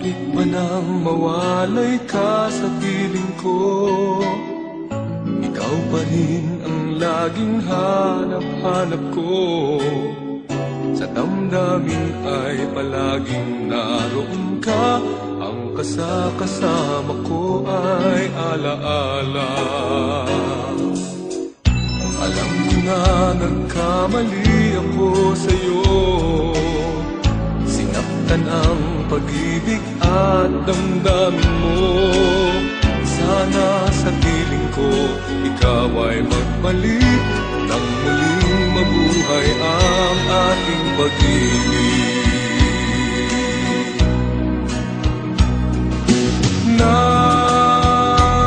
Bakit ba nang mawalay ka sa piling ko? Ikaw pa rin ang laging hanap-hanap ko. Sa damdamin ay palaging naroon ka. Ang kasama ko ay alaala. Alam ko na nagkamali ako sa'yo. Sinaktan ang pag-ibig at damdamin mo. Sana sa piling ko ikaw ay magbalik nang muling mabuhay ang ating pag-ibig. Nais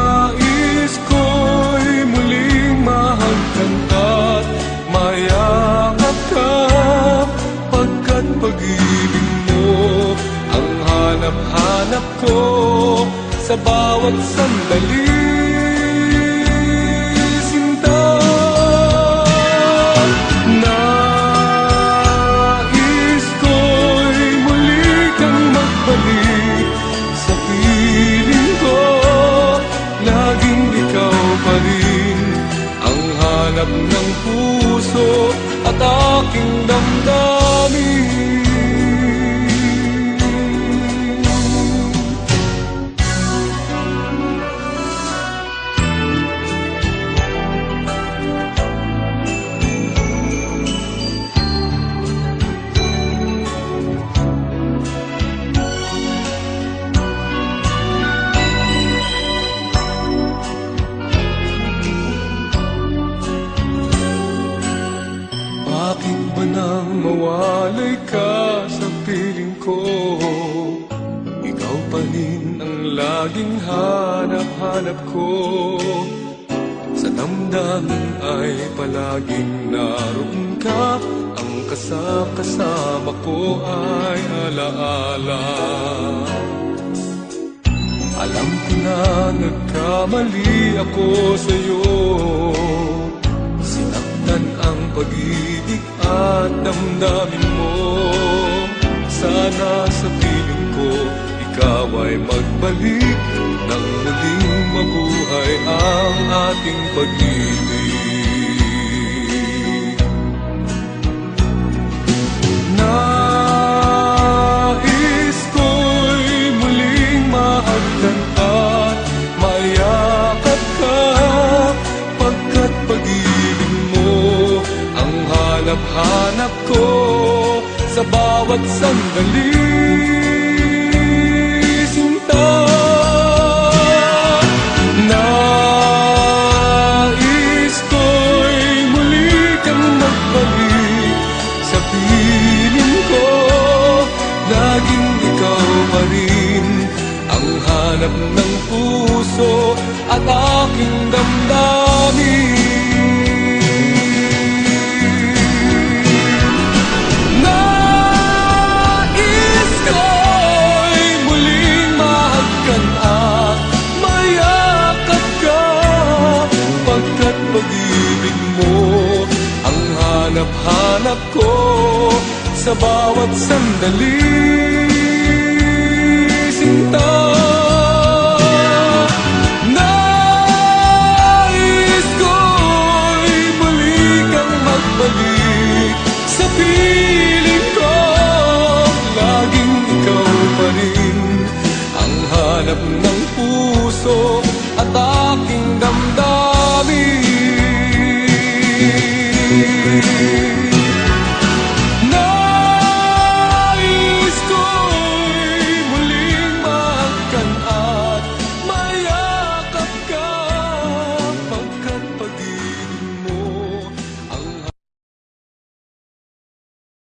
ko'y muling mahagkan at mayakap ka, pagkat pag-ibig mo ang hanap-hanap ko sa bawat sandali. Sinta, nais ko'y muli kang magbalik sa piling ko. Laging ikaw pa rin ang hanap ng puso at aking damdamin. Bakit ba nang mawalay ka sa piling ko? Ikaw pa rin ang laging hanap-hanap ko. Sa damdamin ay palaging naroon ka. Ang kasama ko ay alaala. Alam ko na nagkamali ako sa'yo. Sinaktan ang pag-ibig at damdamin mo. Sana sa piling ko ikaw ay magbalik nang muling mabuhay ang ating pag-ibig. Nais ko'y muling mahagkan at mayakap ka, pagkat pag-ibig mo ang hanap-hanap ko sa bawat sandali. Sinta, nais ko'y muli kang magbalik sa piling ko. Laging ikaw pa rin ang hanap ng puso at aking damdamin. Pag-ibig mo ang hanap-hanap ko sa bawat sandali. Sinta, nais ko'y muli kang magbalik sa piling ko. Laging ikaw pa rin ang hanap na